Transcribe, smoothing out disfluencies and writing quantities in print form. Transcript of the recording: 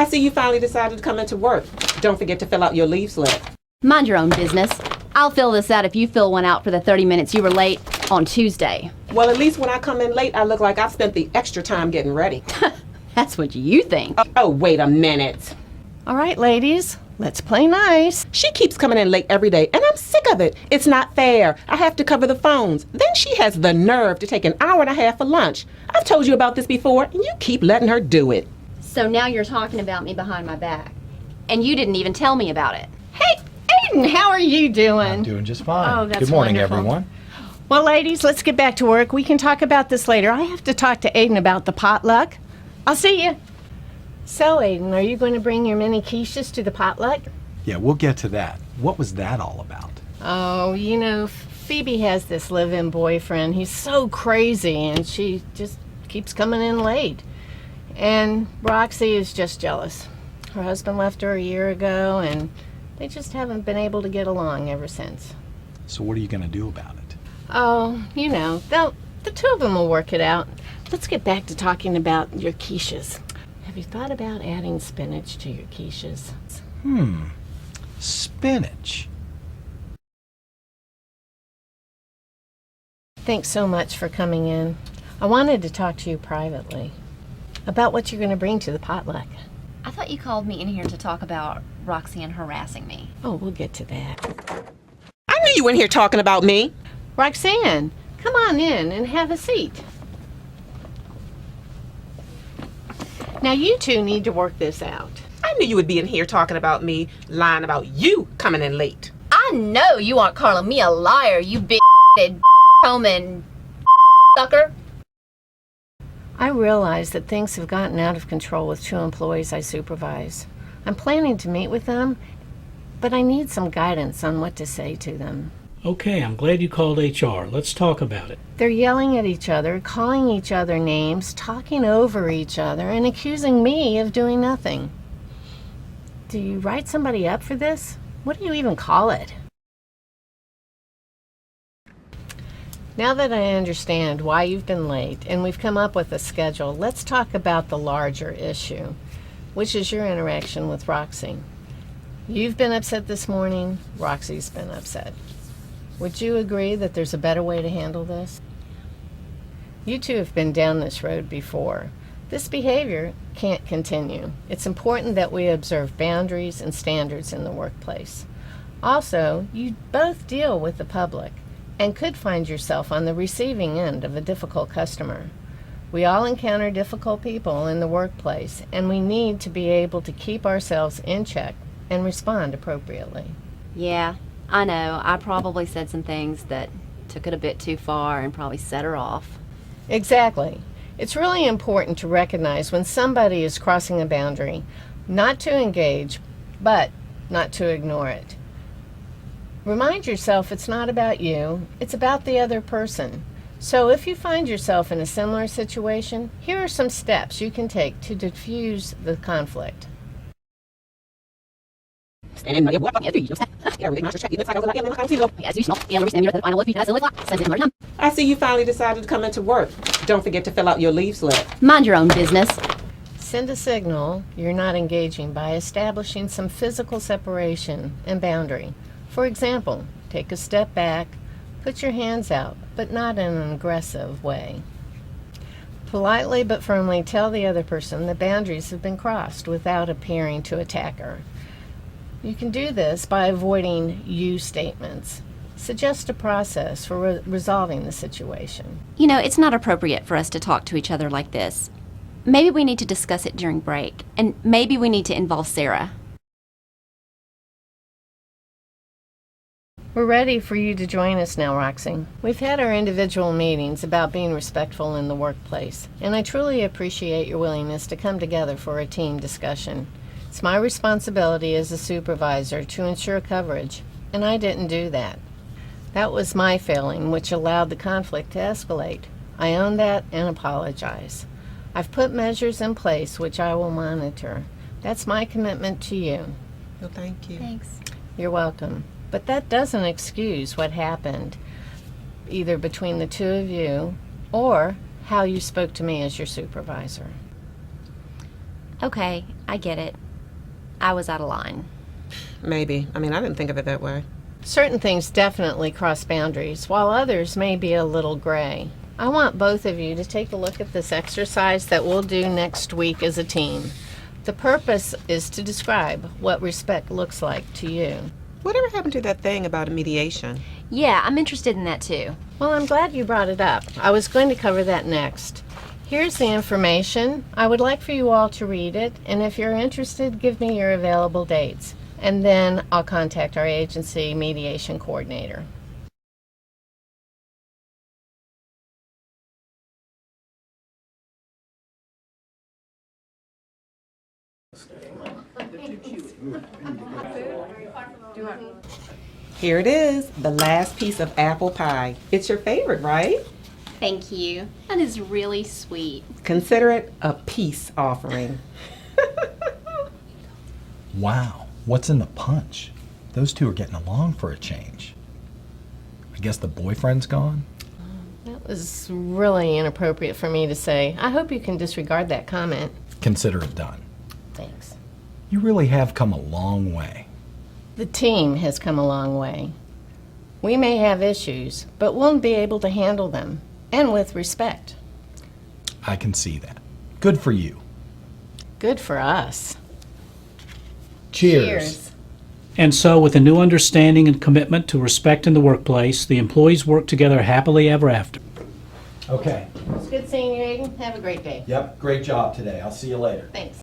I see you finally decided to come into work. Don't forget to fill out your leave slip. Mind your own business. I'll fill this out if you fill one out for the 30 minutes you were late on Tuesday. Well, at least when I come in late, I look like I've spent the extra time getting ready. That's what you think. Oh, wait a minute. All right, ladies, let's play nice. She keeps coming in late every day, and I'm sick of it. It's not fair. I have to cover the phones. Then she has the nerve to take an hour and a half for lunch. I've told you about this before, and you keep letting her do it. So now you're talking about me behind my back. And you didn't even tell me about it. Hey, Aiden, how are you doing? I'm doing just fine. Oh, that's Good morning, wonderful. everyone. Well, ladies, let's get back to work. We can talk about this later. I have to talk to Aiden about the potluck. I'll see you. So, Aiden, are you going to bring your mini quiches to the potluck? Yeah, we'll get to that. What was that all about? Oh, you know, Phoebe has this live-in boyfriend. He's so crazy, and she just keeps coming in late. And Roxy is just jealous. Her husband left her a year ago, and they just haven't been able to get along ever since. So what are you going to do about it? Oh, you know, the two of them will work it out. Let's get back to talking about your quiches. Have you thought about adding spinach to your quiches? Spinach. Thanks so much for coming in. I wanted to talk to you privately about what you're going to bring to the potluck. I thought you called me in here to talk about Roxy and harassing me. Oh, we'll get to that. I knew you in here talking about me. Roxanne, come on in and have a seat. Now you two need to work this out. I knew you would be in here talking about me, lying about you coming in late. I know you aren't calling me a liar, you big Coleman sucker. I realize that things have gotten out of control with two employees I supervise. I'm planning to meet with them, but I need some guidance on what to say to them. Okay, I'm glad you called HR. Let's talk about it. They're yelling at each other, calling each other names, talking over each other, and accusing me of doing nothing. Do you write somebody up for this? What do you even call it? Now that I understand why you've been late and we've come up with a schedule, let's talk about the larger issue, which is your interaction with Roxy. You've been upset this morning, Roxy's been upset. Would you agree that there's a better way to handle this? You two have been down this road before. This behavior can't continue. It's important that we observe boundaries and standards in the workplace. Also, you both deal with the public and could find yourself on the receiving end of a difficult customer. We all encounter difficult people in the workplace, and we need to be able to keep ourselves in check and respond appropriately. Yeah, I know. I probably said some things that took it a bit too far and probably set her off. Exactly. It's really important to recognize when somebody is crossing a boundary, not to engage, but not to ignore it. Remind yourself it's not about you, it's about the other person. So if you find yourself in a similar situation, here are some steps you can take to diffuse the conflict. I see you finally decided to come into work. Don't forget to fill out your leave slip. Mind your own business. Send a signal you're not engaging by establishing some physical separation and boundary. For example, take a step back, put your hands out, but not in an aggressive way. Politely but firmly tell the other person the boundaries have been crossed without appearing to attack her. You can do this by avoiding you statements. Suggest a process for resolving the situation. You know, it's not appropriate for us to talk to each other like this. Maybe we need to discuss it during break, and maybe we need to involve Sarah. We're ready for you to join us now, Roxy. We've had our individual meetings about being respectful in the workplace, and I truly appreciate your willingness to come together for a team discussion. It's my responsibility as a supervisor to ensure coverage, and I didn't do that. That was my failing, which allowed the conflict to escalate. I own that and apologize. I've put measures in place which I will monitor. That's my commitment to you. Well, thank you. Thanks. You're welcome. But that doesn't excuse what happened, either between the two of you or how you spoke to me as your supervisor. Okay, I get it. I was out of line. Maybe. I mean, I didn't think of it that way. Certain things definitely cross boundaries, while others may be a little gray. I want both of you to take a look at this exercise that we'll do next week as a team. The purpose is to describe what respect looks like to you. Whatever happened to that thing about a mediation? Yeah, I'm interested in that too. Well, I'm glad you brought it up. I was going to cover that next. Here's the information. I would like for you all to read it, and if you're interested, give me your available dates. And then I'll contact our agency mediation coordinator. Here it is, the last piece of apple pie. It's your favorite, right? Thank you. That is really sweet. Consider it a peace offering. Wow, what's in the punch? Those two are getting along for a change. I guess the boyfriend's gone? That was really inappropriate for me to say. I hope you can disregard that comment. Consider it done. Thanks. You really have come a long way. The team has come a long way. We may have issues, but we'll be able to handle them, and with respect. I can see that. Good for you. Good for us. Cheers. And so, with a new understanding and commitment to respect in the workplace, the employees work together happily ever after. Okay. It's good seeing you, Aiden. Have a great day. Yep, great job today. I'll see you later. Thanks.